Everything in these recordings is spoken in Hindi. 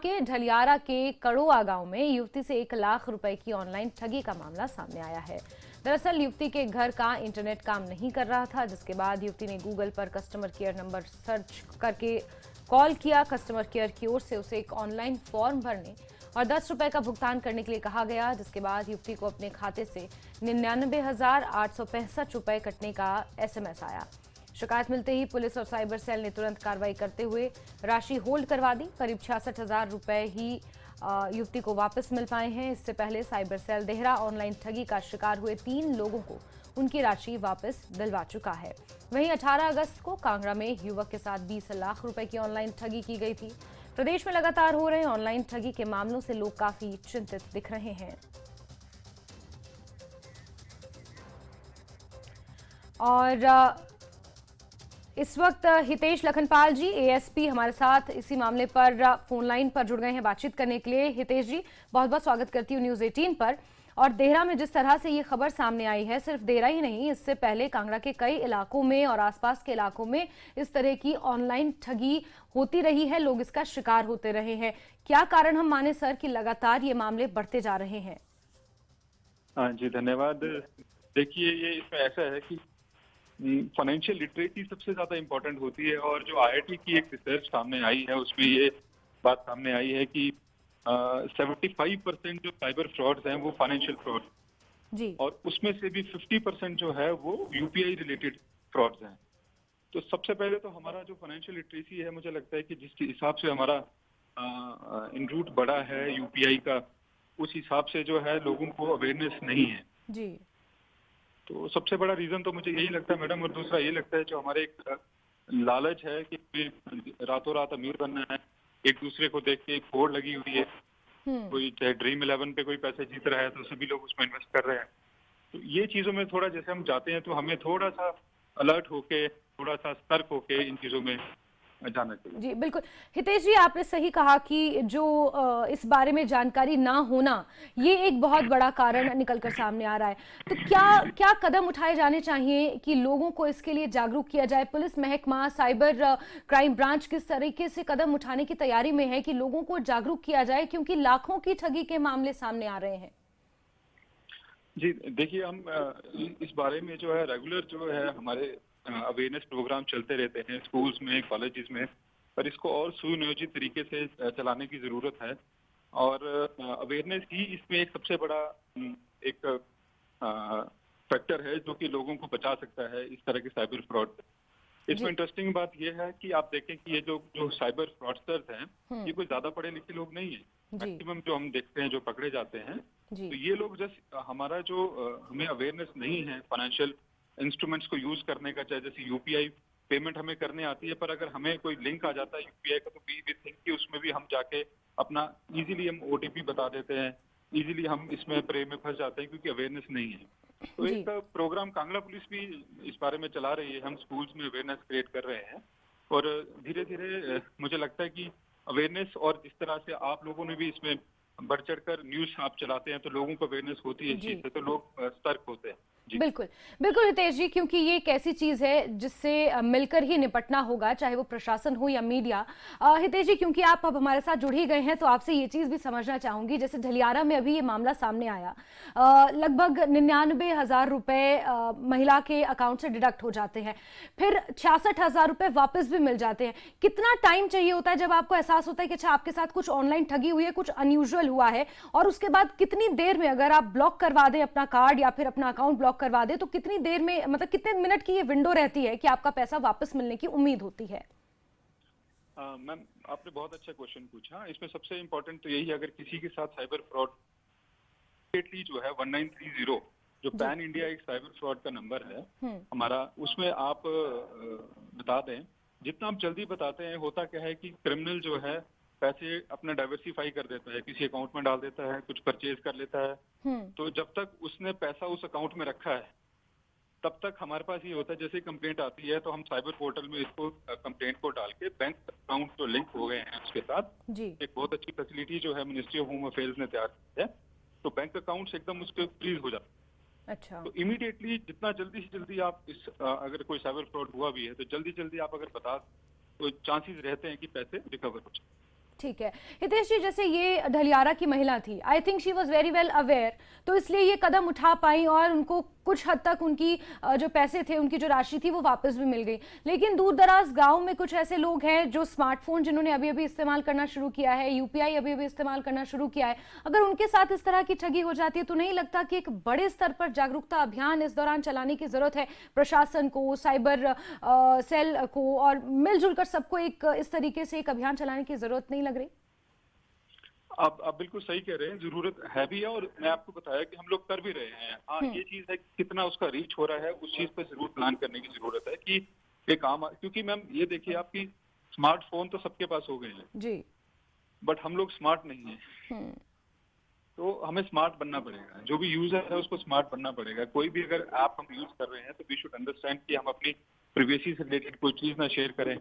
के ढलियारा के कड़ोआ गांव में युवती से 1 लाख रुपए की ऑनलाइन ठगी का मामला सामने आया है। दरअसल युवती के घर का इंटरनेट काम नहीं कर रहा था, जिसके बाद युवती ने गूगल पर कस्टमर केयर नंबर सर्च करके कॉल किया। कस्टमर केयर की ओर से उसे एक ऑनलाइन फॉर्म भरने और 10 रुपए का भुगतान करने के लिए कहा गया, जिसके बाद युवती को अपने खाते से 99,865 रुपए कटने का SMS आया। शिकायत मिलते ही पुलिस और साइबर सेल ने तुरंत कार्रवाई करते हुए राशि होल्ड करवा दी। करीब 66,000 रुपए ही युवती को वापस मिल पाए हैं। इससे पहले साइबर सेल देहरा ऑनलाइन ठगी का शिकार हुए 3 लोगों को उनकी राशि वापस दिलवा चुका है। वहीं 18 अगस्त को कांगड़ा में युवक के साथ 20 लाख रुपए की ऑनलाइन ठगी की गई थी। प्रदेश में लगातार हो रहे ऑनलाइन ठगी के मामलों से लोग काफी चिंतित दिख रहे हैं। और इस वक्त हितेश लखनपाल जी ASP हमारे साथ इसी मामले पर फोन लाइन पर जुड़ गए हैं बातचीत करने के लिए। हितेश जी, बहुत बहुत स्वागत करती हूँ न्यूज़ 18 पर। और देहरा में जिस तरह से ये खबर सामने आई है, सिर्फ देहरा ही नहीं, इससे पहले कांगड़ा के कई इलाकों में और आसपास के इलाकों में इस तरह की ऑनलाइन ठगी होती रही है, लोग इसका शिकार होते रहे हैं। क्या कारण हम माने सर कि लगातार ये मामले बढ़ते जा रहे हैं? हाँ जी, धन्यवाद। देखिए, ये इसमें ऐसा है कि फाइनेंशियल लिटरेसी सबसे ज्यादा इम्पोर्टेंट होती है, और जो IIT की एक रिसर्च सामने आई है उसमें ये बात सामने आई है कि 75% जो साइबर फ्रॉड्स हैं वो फाइनेंशियल फ्रॉड जी। और उसमें से भी 50% जो है वो UPI रिलेटेड फ्रॉड्स हैं। तो सबसे पहले तो हमारा जो फाइनेंशियल लिटरेसी है, मुझे लगता है कि जिस हिसाब से हमारा इन रूट बढ़ा है UPI का, उस हिसाब से जो है लोगों को अवेयरनेस नहीं है जी। तो सबसे बड़ा रीजन तो मुझे यही लगता है मैडम। और दूसरा ये लगता है जो हमारे एक लालच है कि रातों रात अमीर बनना है, एक दूसरे को देख के एक होड़ लगी हुई है। कोई चाहे Dream11 पे कोई पैसे जीत रहा है तो सभी लोग उसमें इन्वेस्ट कर रहे हैं। तो ये चीजों में थोड़ा जैसे हम जाते हैं तो हमें थोड़ा सा अलर्ट होके, थोड़ा सा सतर्क होके इन चीजों में जाना चाहिए। जी बिल्कुल। हितेश जी, आपने सही कहा कि जो इस बारे में जानकारी ना होना, ये एक बहुत बड़ा कारण निकलकर सामने आ रहा है। तो क्या क्या कदम उठाए जाने चाहिए कि लोगों को इसके लिए जागरूक किया जाए? पुलिस महकमा, साइबर क्राइम ब्रांच किस तरीके से कदम उठाने की तैयारी में है कि लोगों को जागरूक किया जाए, क्योंकि लाखों की ठगी के मामले सामने आ रहे हैं? जी देखिए, हम इस बारे में जो है रेगुलर जो है हमारे अवेयरनेस प्रोग्राम चलते रहते हैं स्कूल्स में, कॉलेजेस में, पर इसको और सुनियोजित तरीके से चलाने की जरूरत है। और अवेयरनेस ही इसमें एक सबसे बड़ा एक फैक्टर है जो कि लोगों को बचा सकता है इस तरह के साइबर फ्रॉड से। इसमें इंटरेस्टिंग बात यह है कि आप देखें कि ये जो जो साइबर फ्रॉडस्टर्स हैं, ये कोई ज्यादा पढ़े लिखे लोग नहीं है। मैक्सिमम जो हम देखते हैं जो पकड़े जाते हैं, तो ये लोग जस्ट हमारा जो हमें अवेयरनेस नहीं है फाइनेंशियल इंस्ट्रूमेंट्स को यूज करने का, चाहे जैसे UPI पेमेंट हमें करने आती है, पर अगर हमें कोई लिंक आ जाता है UPI का तो वी थिंक कि उसमें भी हम जाके अपना इजीली हम OTP बता देते हैं, इजीली हम इसमें प्रे में फंस जाते हैं क्योंकि अवेयरनेस नहीं है। तो एक प्रोग्राम कांगड़ा पुलिस भी इस बारे में चला रही है, हम स्कूल्स में अवेयरनेस क्रिएट कर रहे हैं। और धीरे धीरे मुझे लगता है कि अवेयरनेस, और जिस तरह से आप लोगों ने भी इसमें बढ़ चढ़कर न्यूज आप चलाते हैं तो लोगों को अवेयरनेस होती है इस चीज से, तो लोग सतर्क होते हैं। बिल्कुल बिल्कुल हितेश जी, क्योंकि ये एक ऐसी चीज है जिससे मिलकर ही निपटना होगा, चाहे वो प्रशासन हो या मीडिया। हितेश जी, क्योंकि आप अब हमारे साथ जुड़ ही गए हैं तो आपसे ये चीज भी समझना चाहूंगी। जैसे ढलियारा में अभी ये मामला सामने आया, लगभग 99,000 रुपए महिला के अकाउंट से डिडक्ट हो जाते हैं, फिर 66,000 रुपए वापस भी मिल जाते हैं। कितना टाइम चाहिए होता है जब आपको एहसास होता है कि अच्छा आपके साथ कुछ ऑनलाइन ठगी हुई है, कुछ अनयूजुअल हुआ है, और उसके बाद कितनी देर में अगर आप ब्लॉक करवा दें अपना कार्ड या फिर अपना अकाउंट ब्लॉक करवा दे तो कितनी देर में, मतलब कितने मिनट की ये विंडो रहती है कि आपका पैसा वापस मिलने की उम्मीद होती है? मैम, आपने बहुत अच्छा क्वेश्चन पूछा। इसमें सबसे इम्पोर्टेंट तो यही है, अगर किसी के साथ साइबर फ्रॉड जो है 1930 जो पैन इंडिया एक साइबर फ्रॉड का नंबर है हमारा, उसमें आप बता दें। जितना आप जल्दी बताते हैं, होता क्या है कि क्रिमिनल जो है पैसे अपना डाइवर्सिफाई कर देता है, किसी अकाउंट में डाल देता है, कुछ परचेज कर लेता है। तो जब तक उसने पैसा उस अकाउंट में रखा है तब तक हमारे पास ये होता है, जैसे कंप्लेंट आती है तो हम साइबर पोर्टल में इसको कंप्लेंट को डाल के बैंक अकाउंट जो लिंक हो गए हैं उसके साथ एक बहुत अच्छी फैसिलिटी जो है मिनिस्ट्री ऑफ होम अफेयर्स ने तैयार की है, तो बैंक अकाउंट एकदम उसके फ्रीज हो जाता है। अच्छा। तो इमीडिएटली जितना जल्दी से जल्दी आप इस अगर कोई साइबर फ्रॉड हुआ भी है तो जल्दी जल्दी आप अगर बता, तो चांसेस रहते हैं कि पैसे रिकवर हो जाए। ठीक है हितेश जी, जैसे ये ढलियारा की महिला थी, I think she was very well aware, तो इसलिए ये कदम उठा पाई और उनको कुछ हद तक उनकी जो पैसे थे, उनकी जो राशि थी वो वापस भी मिल गई। लेकिन दूर दराज गांव में कुछ ऐसे लोग हैं जो स्मार्टफोन जिन्होंने अभी अभी इस्तेमाल करना शुरू किया है, यूपीआई अभी अभी इस्तेमाल करना शुरू किया है, अगर उनके साथ इस तरह की ठगी हो जाती है तो नहीं लगता कि एक बड़े स्तर पर जागरूकता अभियान इस दौरान चलाने की जरूरत है, प्रशासन को, साइबर सेल को, और मिलजुल कर सबको एक इस तरीके से एक अभियान चलाने की जरूरत नहीं लग रही? आप बिल्कुल सही कह रहे हैं, जरूरत है भी है, और मैं आपको बताया कि हम लोग कर भी रहे हैं। हाँ, ये चीज है कि कितना उसका रीच हो रहा है, उस चीज पर जरूर प्लान करने की जरूरत है कि एक आम, क्योंकि मैम ये देखिए आपकी स्मार्टफोन तो सबके पास हो गए हैं जी, बट हम लोग स्मार्ट नहीं है। तो हमें स्मार्ट बनना पड़ेगा, जो भी यूजर है उसको स्मार्ट बनना पड़ेगा। कोई भी अगर ऐप हम यूज कर रहे हैं तो वी शुड अंडरस्टैंड कि हम अपनी प्रिवेसी से रिलेटेड कोई चीज ना शेयर करें,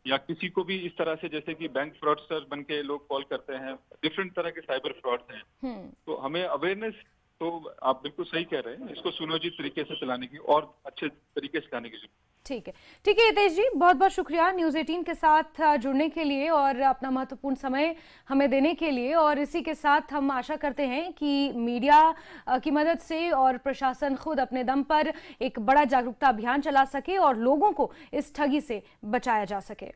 या किसी को भी इस तरह से, जैसे कि बैंक फ्रॉडस्टर बन के लोग कॉल करते हैं, डिफरेंट तरह के साइबर फ्रॉड हैं। तो हमें अवेयरनेस, तो आप बिल्कुल सही कह रहे हैं, इसको सुनियोजित तरीके से चलाने की और अच्छे तरीके से लाने की जरूरत। ठीक है, ठीक है हितेश जी, बहुत बहुत शुक्रिया न्यूज़ 18 के साथ जुड़ने के लिए और अपना महत्वपूर्ण समय हमें देने के लिए। और इसी के साथ हम आशा करते हैं कि मीडिया की मदद से और प्रशासन खुद अपने दम पर एक बड़ा जागरूकता अभियान चला सके और लोगों को इस ठगी से बचाया जा सके।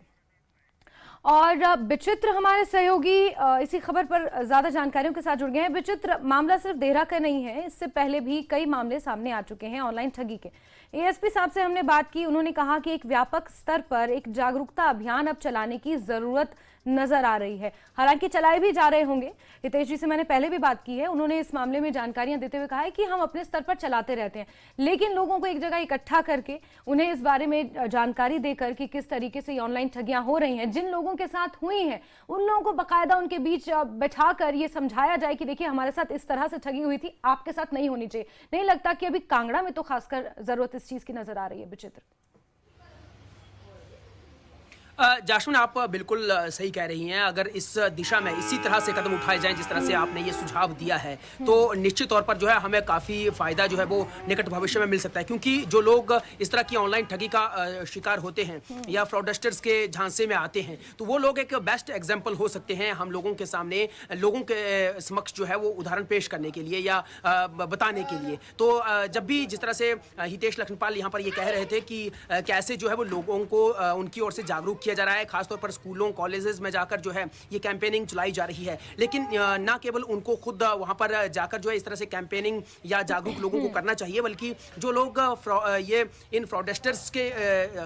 और विचित्र हमारे सहयोगी इसी खबर पर ज्यादा जानकारियों के साथ जुड़ गए हैं। विचित्र, मामला सिर्फ देहरा का नहीं है, इससे पहले भी कई मामले सामने आ चुके हैं ऑनलाइन ठगी के। एएसपी साहब से हमने बात की, उन्होंने कहा कि एक व्यापक स्तर पर एक जागरूकता अभियान अब चलाने की जरूरत नजर आ रही है। हालांकि चलाए भी जा रहे होंगे। हितेश जी से मैंने पहले भी बात की है, उन्होंने इस मामले में जानकारियां देते हुए कहा है कि हम अपने स्तर पर चलाते रहते हैं, लेकिन लोगों को एक जगह इकट्ठा करके उन्हें इस बारे में जानकारी देकर कि किस तरीके से ऑनलाइन ठगियां हो रही हैं, जिन लोगों के साथ हुई हैं उन लोगों को बाकायदा उनके बीच बैठाकर ये समझाया जाए कि देखिए हमारे साथ इस तरह से ठगी हुई थी, आपके साथ नहीं होनी चाहिए। नहीं लगता कि अभी कांगड़ा में तो खासकर जरूरत इस चीज की नजर आ रही है? विचित्र, जाशमिन, आप बिल्कुल सही कह रही हैं। अगर इस दिशा में इसी तरह से कदम उठाए जाएं जिस तरह से आपने ये सुझाव दिया है, तो निश्चित तौर पर जो है हमें काफ़ी फ़ायदा जो है वो निकट भविष्य में मिल सकता है। क्योंकि जो लोग इस तरह की ऑनलाइन ठगी का शिकार होते हैं या फ्रॉडस्टर्स के झांसे में आते हैं, तो वो लोग एक बेस्ट एग्जाम्पल हो सकते हैं हम लोगों के सामने, लोगों के समक्ष जो है वो उदाहरण पेश करने के लिए या बताने के लिए। तो जब भी जिस तरह से हितेश लखनपाल यहाँ पर ये कह रहे थे कि कैसे जो है वो लोगों को उनकी ओर से जागरूक किया जा रहा है, खासतौर पर स्कूलों कॉलेजेस में जाकर जो है ये कैंपेनिंग चलाई जा रही है। लेकिन ना केवल उनको खुद वहां पर जाकर जो है इस तरह से कैंपेनिंग या जागरूक लोगों को करना चाहिए, बल्कि जो लोग ये इन फ्रॉडस्टर्स के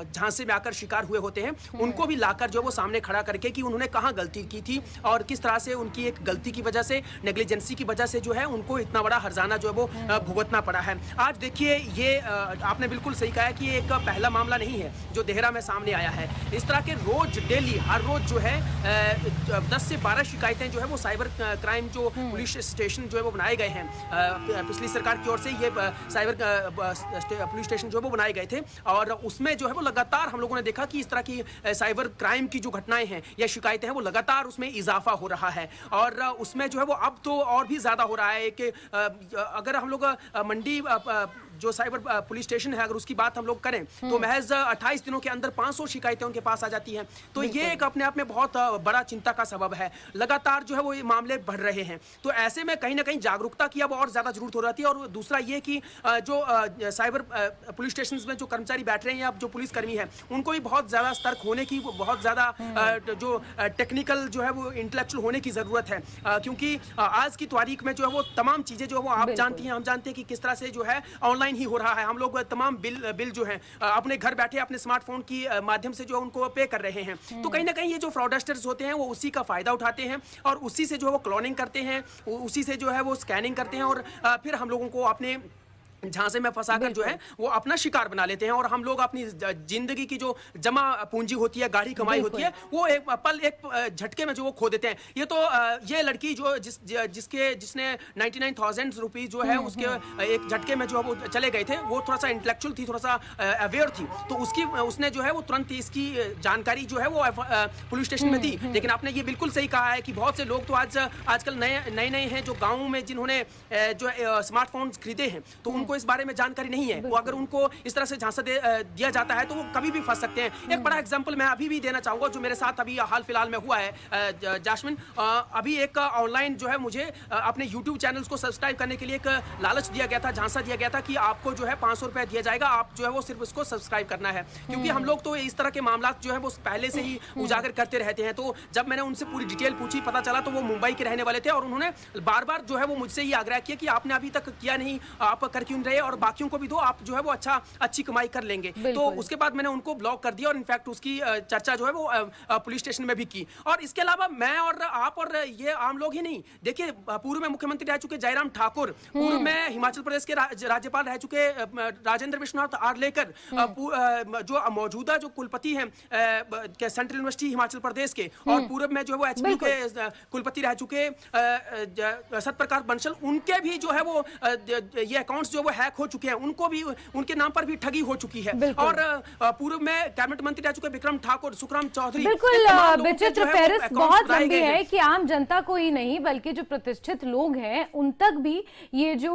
झांसे में आकर शिकार हुए होते हैं उनको भी लाकर जो है वो सामने खड़ा करके कि उन्होंने कहाँ गलती की थी और किस तरह से उनकी एक गलती की वजह से, नेग्लिजेंसी की वजह से जो है उनको इतना बड़ा हर्जाना जो है वो भुगतना पड़ा है। आज देखिए ये आपने बिल्कुल सही कहा कि एक पहला मामला नहीं है जो देहरा में सामने आया है। इस तरह के रोज डेली हर रोज जो है 10 से 12 शिकायतें जो है वो साइबर क्राइम जो पुलिस स्टेशन जो है वो बनाए गए हैं, पिछली सरकार की ओर से ये साइबर पुलिस स्टेशन जो है वो बनाए गए थे। और उसमें जो है वो लगातार हम लोगों ने देखा कि इस तरह की साइबर क्राइम की जो घटनाएं हैं या शिकायतें हैं वो लगातार उसमें इजाफा हो रहा है। और उसमें जो है वो अब तो और भी ज्यादा हो रहा है कि अगर हम लोग मंडी जो साइबर पुलिस स्टेशन है अगर उसकी बात हम लोग करें तो महज 28 दिनों के अंदर 500 शिकायतें उनके पास आ जाती हैं। तो ये एक अपने आप में बहुत बड़ा चिंता का सबब है। लगातार जो है वो ये मामले बढ़ रहे हैं। तो ऐसे में कहीं ना कहीं जागरूकता की अब और ज्यादा जरूरत हो जाती है। और दूसरा ये कि जो साइबर पुलिस स्टेशन में जो कर्मचारी बैठ रहे हैं या जो पुलिसकर्मी है उनको भी बहुत ज्यादा सतर्क होने की, बहुत ज्यादा जो टेक्निकल जो है वो इंटेलेक्चुअल होने की जरूरत है। क्योंकि आज की तारीख में जो है वो तमाम चीजें जो है वो आप जानती हैं, हम जानते हैं कि किस तरह से जो है ऑनलाइन ही हो रहा है। हम लोग तमाम बिल जो हैं अपने घर बैठे अपने स्मार्टफोन की माध्यम से जो उनको पे कर रहे हैं। तो कहीं ना कहीं ये जो फ्रॉडस्टर्स होते हैं वो उसी का फायदा उठाते हैं और उसी से जो है वो क्लोनिंग करते हैं, उसी से जो है वो स्कैनिंग करते हैं और फिर हम लोगों को अपने झांसे में फंसाकर जो है वो अपना शिकार बना लेते हैं। और हम लोग अपनी जिंदगी की जो जमा पूंजी होती है, गाढ़ी कमाई होती है, वो एक झटके में जो वो खो देते हैं। ये तो ये लड़की जो जिसने 99,000 रुपीज जो है उसके एक झटके में जो है वो चले गए थे, वो थोड़ा सा इंटेलेक्चुअल थी, थोड़ा सा अवेयर थी, तो उसने जो है वो तुरंत इसकी जानकारी जो है वो पुलिस स्टेशन में दी। लेकिन आपने ये बिल्कुल सही कहा है कि बहुत से लोग तो आजकल नए हैं जो गाँव में जिन्होंने जो स्मार्टफोन खरीदे हैं तो उनको इस बारे में जानकारी नहीं है, वो अगर उनको इस तरह से झांसा दिया जाता है तो वो कभी भी फंस सकते हैं। एक बड़ा एग्जांपल मैं अभी भी देना चाहूंगा जो मेरे साथ अभी हाल फिलहाल में हुआ है जास्मिन। अभी एक ऑनलाइन जो है मुझे अपने यूट्यूब चैनल्स को सब्सक्राइब करने के लिए एक लालच दिया गया था, झांसा दिया गया था कि आपको जो है 500 रुपए दिया जाएगा, आप जो है वो सिर्फ उसको सब्सक्राइब करना है। क्योंकि हम लोग तो इस तरह के मामला जो है वो पहले से ही उजागर करते रहते हैं। तो जब मैंने उनसे पूरी डिटेल पूछी, पता चला तो वो मुंबई के रहने वाले थे और उन्होंने बार बार जो है वो मुझसे ये आग्रह किया कि आपने अभी तक किया नहीं, आप कर क्यों रहे और बाकियों को भी दो, आप जो है वो अच्छी कमाई कर लेंगे। तो उसके बाद मैंने उनको ब्लॉक कर दिया और इनफैक्ट उसकी चर्चा जो है वो पुलिस स्टेशन में भी की। और इसके अलावा मैं और आप और ये आम लोग ही नहीं, देखिए पूर्व में मुख्यमंत्री रह चुके जयराम ठाकुर, पूर्व में हिमाचल प्रदेश के राज्यपाल रह चुके राजेंद्र विश्वनाथ आर्लेकर, जो मौजूदा जो कुलपति हैं सेंट्रल यूनिवर्सिटी हिमाचल प्रदेश के, और पूर्व में जो है वो एचपी के कुलपति रह चुके सतप्रकाश बंसल, उनके भी जो है वो ये अकाउंट्स जो वो हैक हो चुके हैं, उनको भी उनके नाम पर भी ठगी हो चुकी है। और पूर्व में कैबिनेट मंत्री रह चुके विक्रम ठाकुर, सुखराम चौधरी, बिल्कुल विचित्र फेहरिस्त बहुत लंबी है कि आम जनता को ही नहीं बल्कि जो प्रतिष्ठित लोग हैं उन तक भी ये जो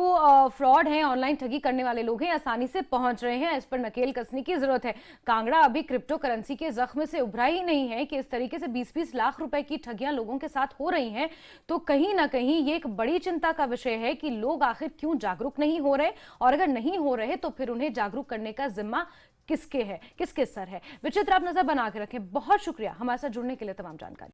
फ्रॉड है, ऑनलाइन ठगी करने वाले लोग हैं, आसानी से पहुंच रहे हैं। इस पर नकेल कसने की जरूरत है। कांगड़ा अभी क्रिप्टो करेंसी के जख्म से उभरा ही नहीं है कि इस तरीके से 20-20 लाख रुपए की ठगियां लोगों के साथ हो रही हैं। तो कहीं ना कहीं ये एक बड़ी चिंता का विषय है कि लोग आखिर क्यों जागरूक नहीं हो रहे, और अगर नहीं हो रहे तो फिर उन्हें जागरूक करने का जिम्मा किसके है, किसके सर है। विचित्र, आप नजर बना के रखें। बहुत शुक्रिया हमारे साथ जुड़ने के लिए, तमाम जानकारी।